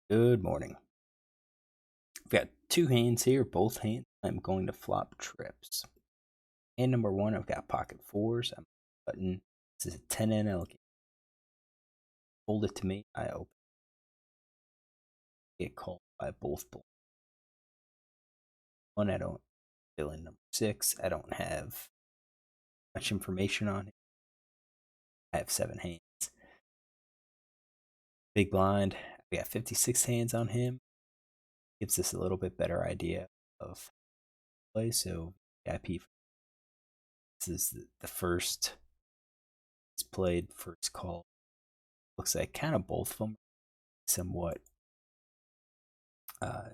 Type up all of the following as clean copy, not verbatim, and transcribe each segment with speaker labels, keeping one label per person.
Speaker 1: Good morning. I've got two hands here, both hands. I'm going to flop trips. Hand number one, I've got pocket fours. I'm button. This is a 10 NL game. Hold it to me. I open. Get called by both blinds. One, I don't fill in number six. I don't have much information on it. I have seven hands. Big blind. We got 56 hands on him. Gives us a little bit better idea of play. So VIP. This is the first he's played, first call. Looks like kind of both of them somewhat uh,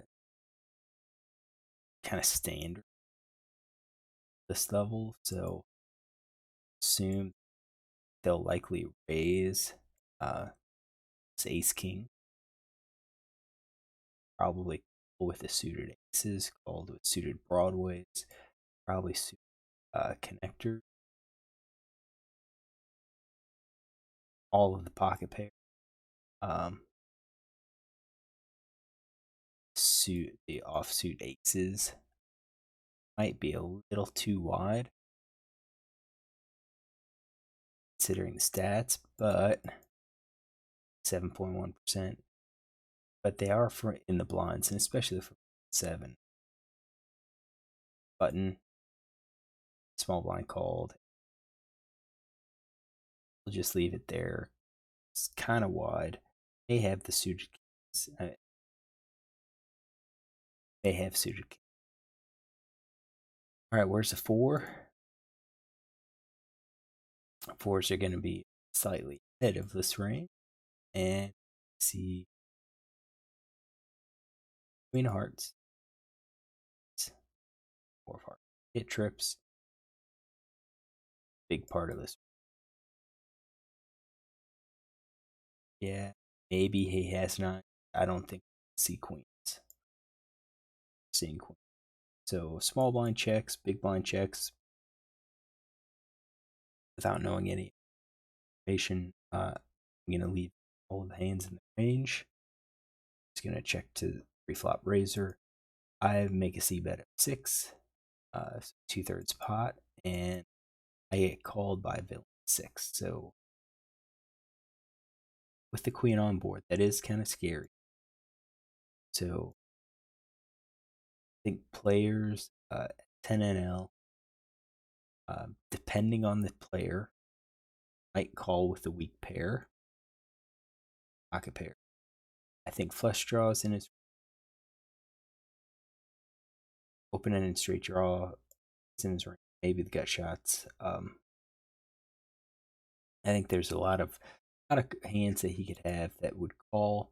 Speaker 1: kind of standard this level. So assume they'll likely raise uh, ace king, probably with the suited aces, called with suited broadways, probably suited connector, all of the pocket pair. Suit the offsuit aces might be a little too wide considering the stats, but 7.1%. But they are for in the blinds, and especially for seven. Button, small blind called. We'll just leave it there. It's kind of wide. They have the suited kings. They have suited kings. All right, where's the four? Fours are going to be slightly ahead of this range. And see Queen of Hearts, Four of Hearts. Hit trips. Big part of this. Yeah, maybe he has not. I don't think see queens. Seeing queens. So small blind checks, big blind checks, without knowing any information. I'm gonna leave all of the hands in the range. Just gonna check to pre-flop razor. I make a C bet at six, 2/3 pot, and I get called by villain six. So with the queen on board, that is kind of scary. So I think players 10 NL, depending on the player, might call with a weak pair, pocket pair. I think flush draws in his open ended straight draw is in his range. Maybe the gut shots. I think there's a lot of hands that he could have that would call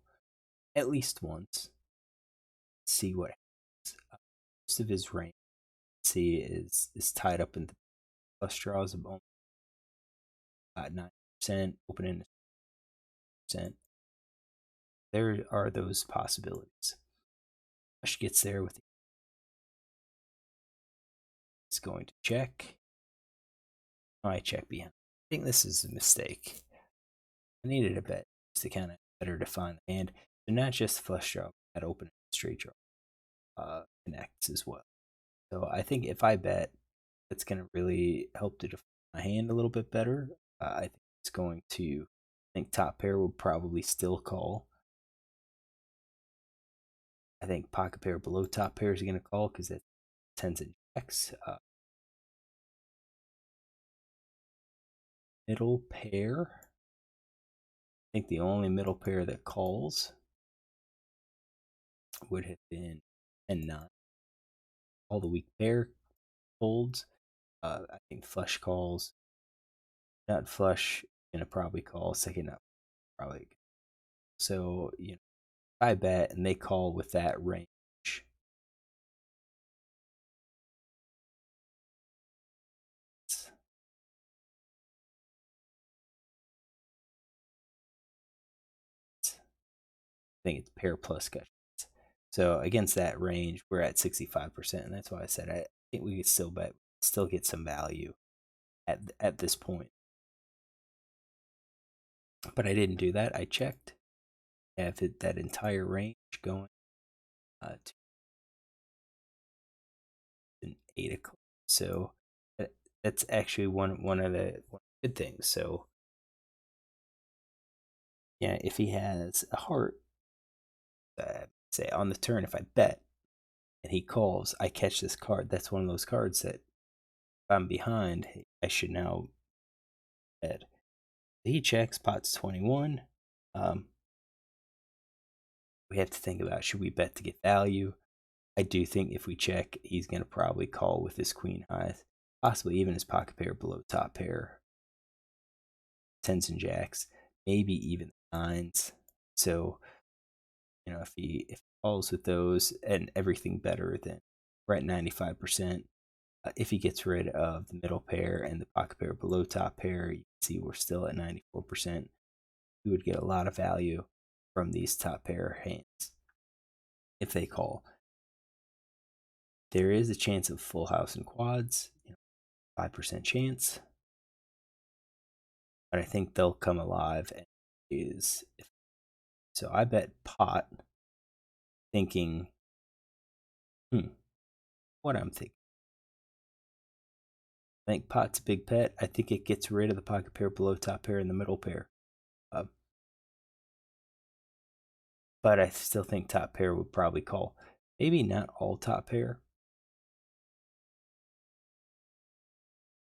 Speaker 1: at least once. See what happens. Most of his range, see, is tied up in the flush draws of only 9%, open ended percent. There are those possibilities. Flush gets there with. He's going to check. I check behind. I think this is a mistake. I needed a bet to kind of better define the hand. So not just flush draw, that open straight draw connects as well. So I think if I bet, it's going to really help to define my hand a little bit better. I think it's going to. I think top pair will probably still call. I think pocket pair below top pair is going to call because it tens and checks. Middle pair. I think the only middle pair that calls would have been 10-9. All the weak pair folds. I think flush calls. Nut flush gonna probably call. Second nut probably. So I bet and they call with that range. I think it's pair plus gut. So against that range, we're at 65%, and that's why I said I think we could still bet, still get some value at this point. But I didn't do that. I checked, have that entire range going to an 8 o'clock. So that's actually one of the good things. So yeah, if he has a heart, say on the turn, if I bet and he calls, I catch this card. That's one of those cards that if I'm behind, I should now bet. He checks, pot's 21. Um, we have to think about, should we bet to get value? I do think if we check, he's going to probably call with his queen high, possibly even his pocket pair below top pair, tens and jacks, maybe even nines. So, if he calls with those and everything better, then we're at 95%. If he gets rid of the middle pair and the pocket pair below top pair, you can see we're still at 94%. We would get a lot of value from these top pair hands if they call. There is a chance of full house and quads, 5% chance, but I think they'll come alive. And so I bet pot, thinking, what I'm thinking. I think pot's a big bet. I think it gets rid of the pocket pair below top pair and the middle pair. Uh, but I still think top pair would probably call. Maybe not all top pair.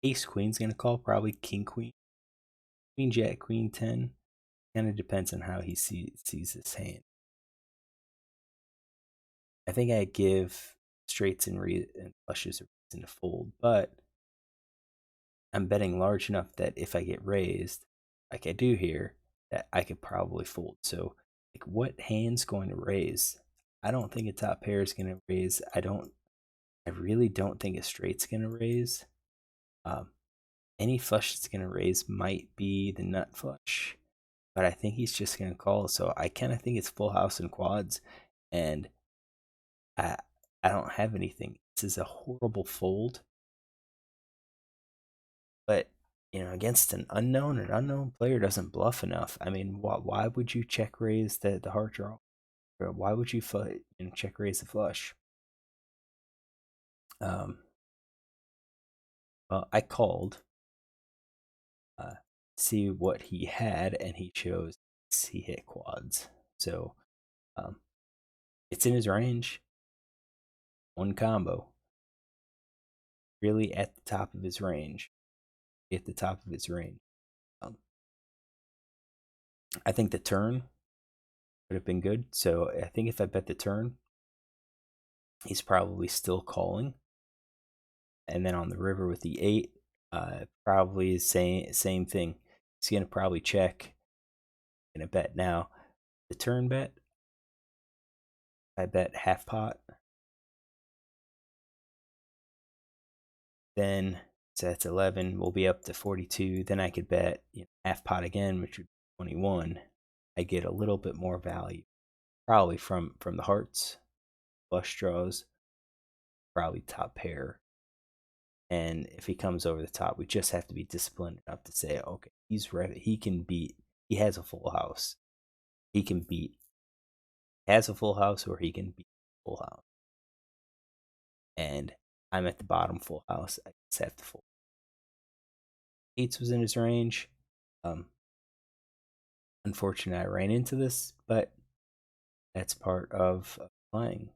Speaker 1: Ace queen's gonna call, probably king queen, queen jack, queen 10. Kind of depends on how he sees this hand. I think I give straights and flushes a reason to fold, but I'm betting large enough that if I get raised, like I do here, that I could probably fold. So, like, what hand's going to raise? I don't think a top pair is going to raise. I really don't think a straight's going to raise. Um, any flush that's going to raise might be the nut flush, but I think he's just going to call. So I kind of think it's full house and quads, and I I don't have anything. This is a horrible fold, but against an unknown player doesn't bluff enough. I mean, why would you check raise the heart draw? Or why would you check raise the flush? Um, well, I called, see what he had, and he chose he hit quads. So um, it's in his range. One combo, really at the top of his range. At the top of his range. Um, I think the turn would have been good. So I think if I bet the turn, he's probably still calling. And then on the river with the 8, probably same thing. He's gonna probably check. Gonna bet now. The turn bet, I bet half pot. Then so that's 11. We'll be up to 42. Then I could bet half pot again, which would be 21. I get a little bit more value, probably from the hearts, flush draws, probably top pair. And if he comes over the top, we just have to be disciplined enough to say, okay, he's ready. He can beat. He has a full house. He can beat. Has a full house, or he can beat full house. And I'm at the bottom full house. I just have to fold. Eights was in his range. Unfortunately, I ran into this, but that's part of playing.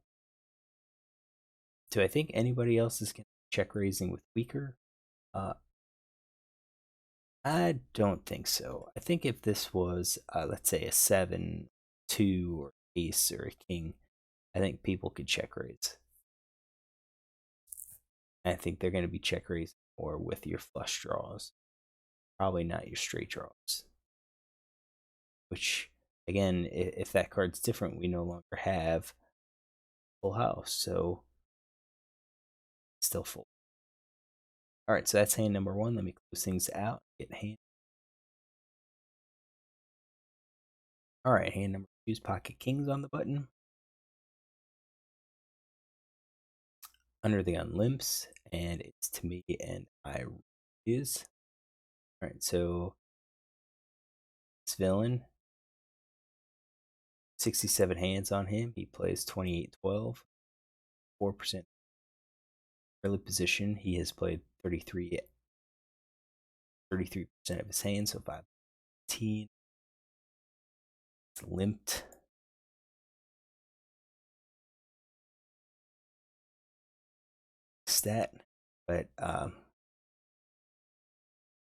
Speaker 1: Do I think anybody else is going to check raising with weaker? I don't think so. I think if this was, let's say, a 7, 2, or ace or a king, I think people could check raise. I think they're going to be check raising more with your flush draws, probably not your straight draws. Which, again, if that card's different, we no longer have full house, so still full. All right, so that's hand number 1. Let me close things out. Get hand. All right, hand number 2 is pocket kings on the button. Under the gun limps, and it's to me, and I is. All right, so this villain 67 hands on him. He plays 28-12, 4% early position. He has played 33% of his hands, so 5-15. It's limped. Stat, but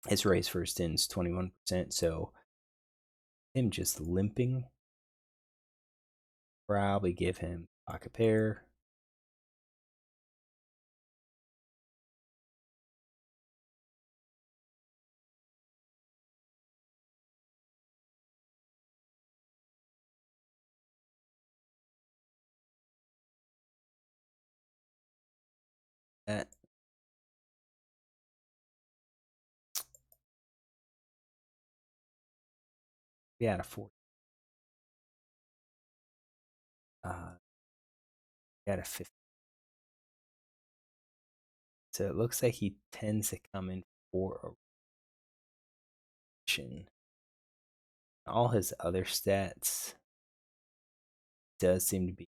Speaker 1: his raise first in's 21%, so him just limping probably give him pocket pair. That we had a 4. We had a 50. So it looks like he tends to come in for a rotation. All his other stats does seem to be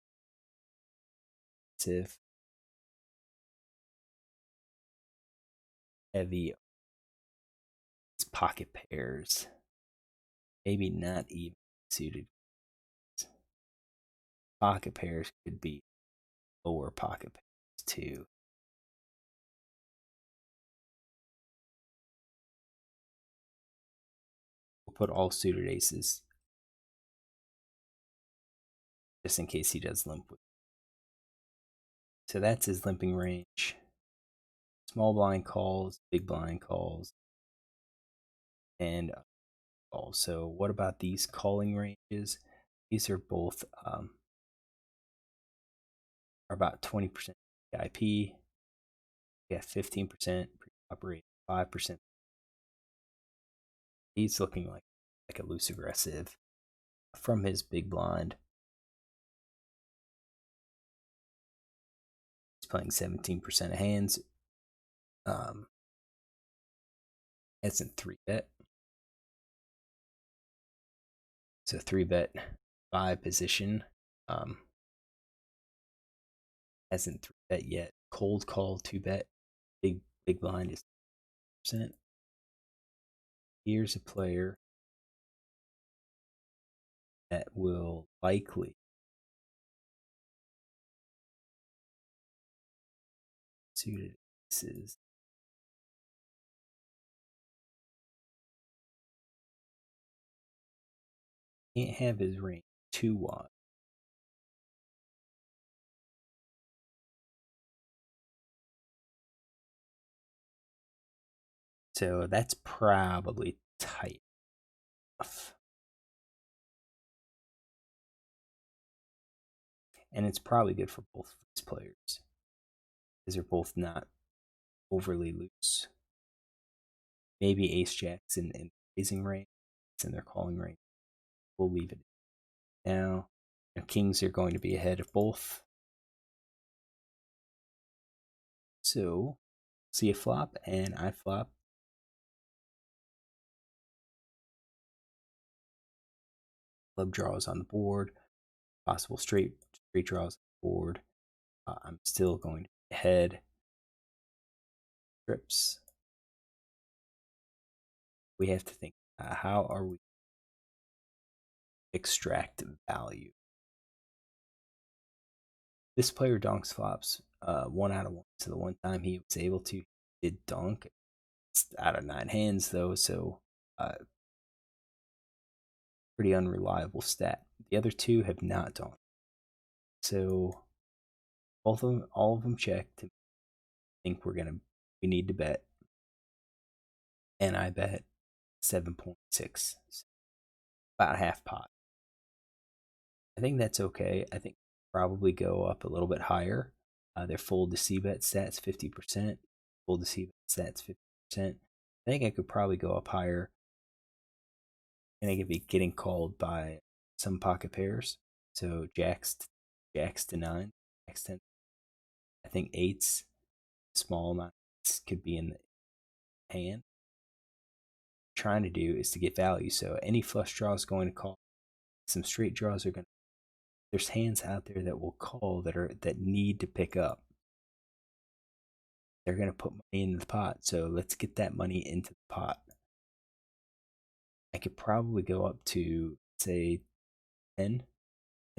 Speaker 1: active, heavy. His pocket pairs, maybe not even suited. Pocket pairs could be lower pocket pairs too. We'll put all suited aces just in case he does limp with. So that's his limping range. Small blind calls, big blind calls, and also what about these calling ranges? These are both are about 20% IP. We have 15% pre-operate, 5%. He's looking like a loose aggressive from his big blind. He's playing 17% of hands. It's in 3-bet. So 3-bet 5 position. Hasn't 3-bet yet. Cold call 2-bet. Big blind is 10%. Here's a player that will likely suited aces. Can't have his range too wide. So that's probably tight enough. And it's probably good for both these players because they're both not overly loose. Maybe ace jacks in raising range, it's in their calling range. We'll leave it now. Kings are going to be ahead of both. So see a flop and I flop. Club draws on the board. Possible straight draws on the board. I'm still going to be ahead. Trips. We have to think, how are we extract value? This player donks flops 1 out of 1. So the one time he was able to, did donk. It's out of 9 hands though, so pretty unreliable stat. The other 2 have not donked. So all of them check to think we need to bet. And I bet 7.6. About half pot. I think that's okay. I think probably go up a little bit higher. Their fold to C bet stats 50%. Fold to C bet stats 50%. I think I could probably go up higher. And I could be getting called by some pocket pairs. So jacks to 9, jacks 10. I think 8s, small amounts could be in the hand. Trying to do is to get value. So any flush draw is going to call. Some straight draws are going to there's hands out there that will call that need to pick up. They're going to put money in the pot, so let's get that money into the pot. I could probably go up to, say, 10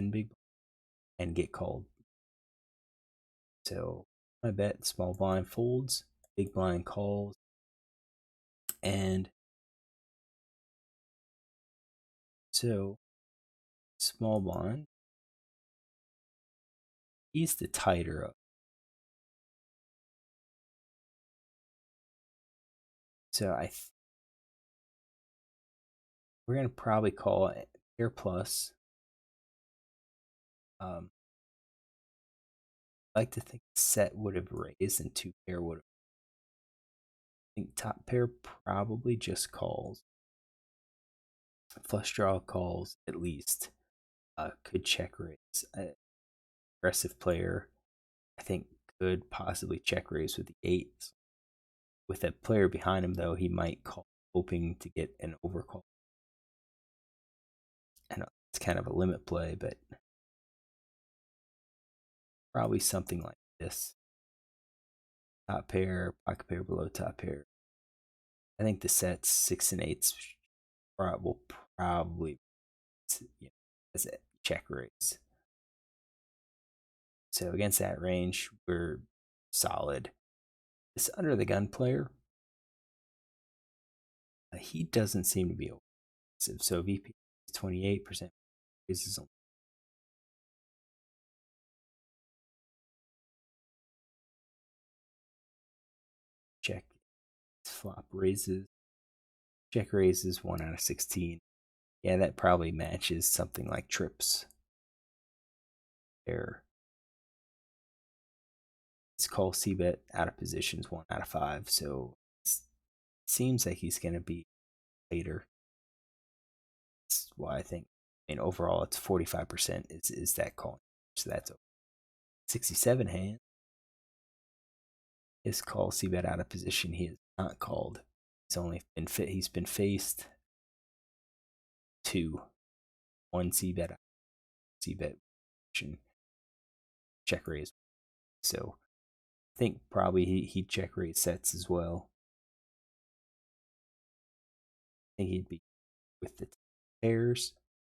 Speaker 1: big and get called. So I bet small blind folds, big blind calls, and so small blind, he's the tighter of. So we're gonna probably call it pair plus. I like to think set would have raised and two pair would have. I think top pair probably just calls. Flush draw calls at least. Could check raise. Aggressive player, I think, could possibly check raise with the eights. With a player behind him, though, he might call, hoping to get an overcall. I know it's kind of a limit play, but probably something like this. Top pair, pocket pair below top pair. I think the sets 6 and 8s will probably, as a check raise. So against that range, we're solid. This under the gun player, he doesn't seem to be aggressive. So VP is 28%. Raises check, flop raises, check raises 1 out of 16. Yeah, that probably matches something like trips. There. It's call c-bet out of positions 1 out of 5. So it seems like he's going to be later. That's why I think, overall it's 45% is that calling. So that's 67 hand. His call c-bet out of position. He is not called. He's been faced 2, 1 c-bet, c-bet check raise. So I think probably he check raise sets as well. I think he'd be with the pairs,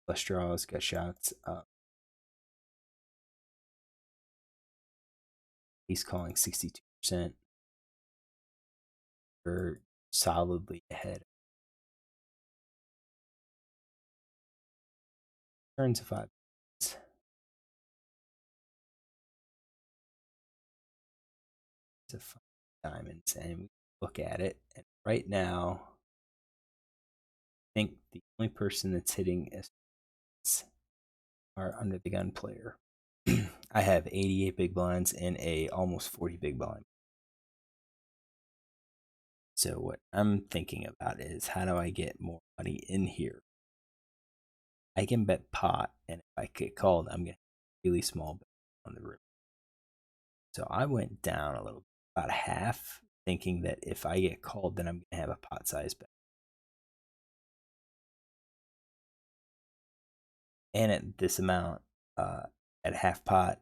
Speaker 1: flush draws, gut shots. He's calling 62%. We're solidly ahead. Turns of 5. It's a 5 diamonds, and we look at it. And right now, I think the only person that's hitting is our under the gun player. I have 88 big blinds and a almost 40 big blind. So what I'm thinking about is, how do I get more money in here? I can bet pot, and if I get called, I'm going to have a really small bet on the river. So I went down a little, about a half, thinking that if I get called, then I'm going to have a pot size bet. And at this amount, at half pot,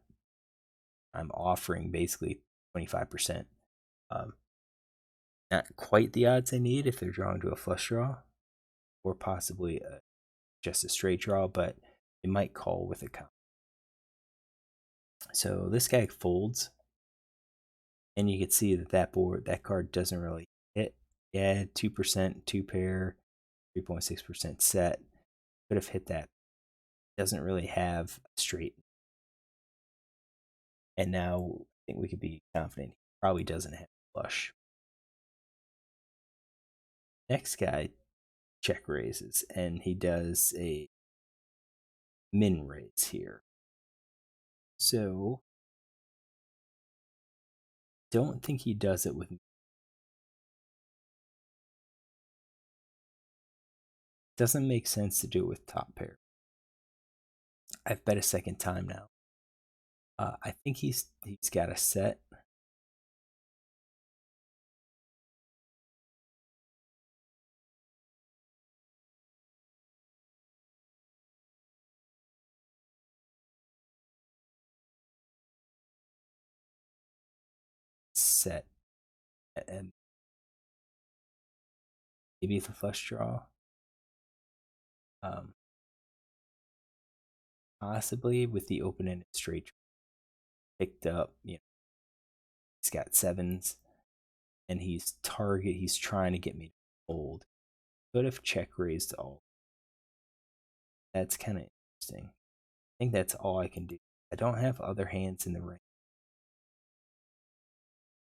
Speaker 1: I'm offering basically 25%. Not quite the odds I need if they're drawing to a flush draw, or possibly just a straight draw, but it might call with a count. So this guy folds, and you can see that card doesn't really hit. Yeah, 2%, 2 pair, 3.6% set. Could have hit that. Doesn't really have a straight. And now I think we could be confident he probably doesn't have flush. Next guy check raises, and he does a min raise here. So don't think he does it with me. Doesn't make sense to do it with top pair. I've bet a second time now. I think he's got a set. set, and maybe the flush draw. Um, Possibly with the open-ended straight picked up. He's got sevens, and he's trying to get me to fold. Could have check raised all. That's kind of interesting. I think that's all I can do. I don't have other hands in the ring.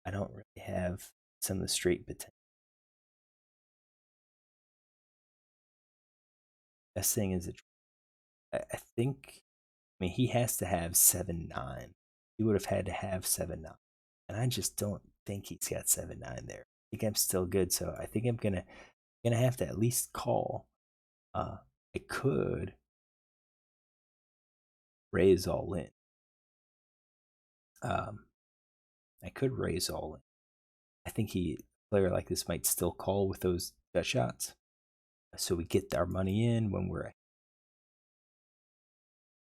Speaker 1: I don't really have some of the straight potential. Best thing is I think. I mean, he has to have 7-9. He would have had to have 7-9, and I just don't think he's got 7-9 there. I think I'm still good, so I think I'm gonna have to at least call. I could raise all in. Um, I could raise all in. I think a player like this might still call with those gut shots, so we get our money in when we're.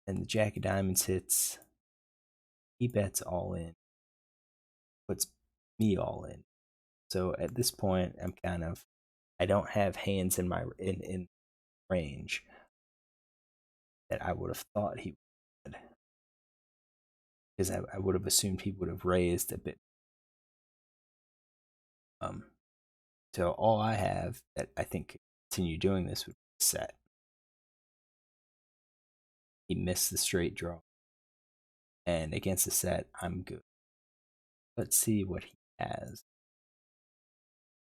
Speaker 1: And the Jack of Diamonds hits. He bets all in, puts me all in. So at this point, I don't have hands in my in range that I would have thought he would, because I would have assumed he would have raised a bit. Um, so all I have that I think could continue doing this would be set. He missed the straight draw, and against the set, I'm good. Let's see what he has.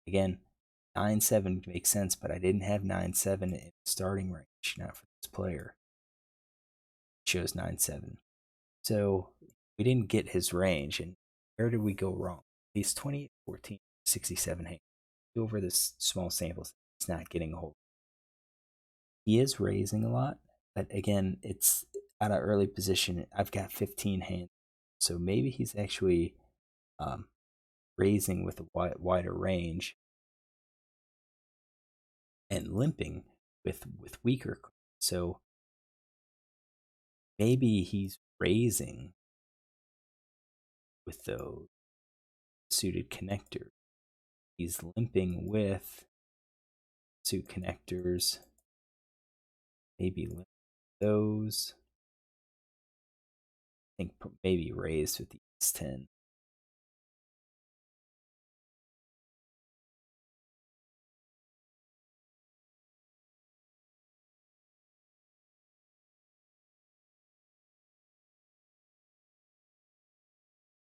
Speaker 1: Again, 9-7 makes sense, but I didn't have 9-7 in starting range, not for this player. He chose 9-7. So we didn't get his range, and where did we go wrong? He's 28, 14, 67 hands. Over this small sample, he's not getting a hold. He is raising a lot, but again, it's at an early position. I've got 15 hands, so maybe he's actually raising with a wider range and limping with weaker. So maybe he's raising with those suited connectors. He's limping with suit connectors. Maybe limp those. I think maybe raised with the Ace 10.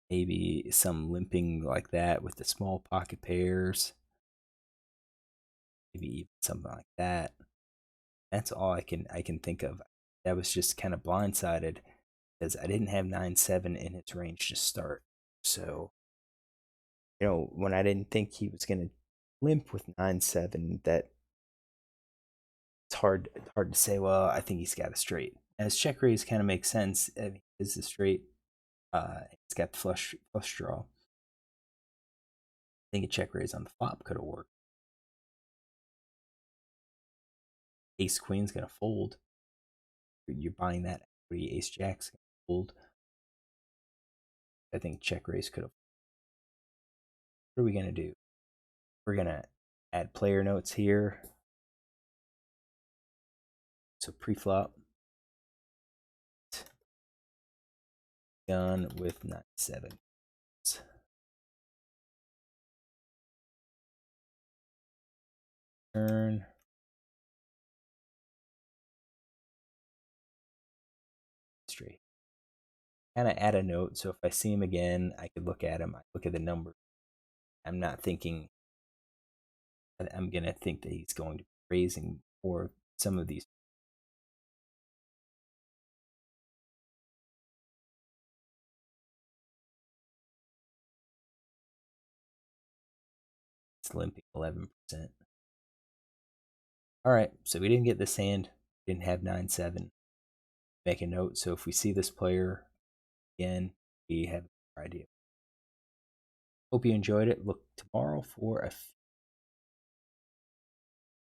Speaker 1: Maybe some limping like that with the small pocket pairs. Maybe even something like that. That's all I can think of. That was just kind of blindsided because I didn't have 9-7 in its range to start. So, when I didn't think he was going to limp with 9-7, that it's hard to say. Well, I think he's got a straight. As check raise kind of makes sense. I mean, it's a straight. It's got the flush draw. I think a check raise on the flop could have worked. Ace Queen's gonna fold. You're buying that equity. Ace Jack's gonna fold. I think check raise could have. What are we gonna do? We're gonna add player notes here. So pre-flop. Gun with 9-7. Turn. Straight. Kind of add a note, so if I see him again, I could look at him. I look at the number. I'm not thinking. I'm gonna think that he's going to be raising or some of these. It's limping 11%. All right, so we didn't get this hand. Didn't have 9-7. Make a note, so if we see this player again, we have an idea. Hope you enjoyed it. Look tomorrow for a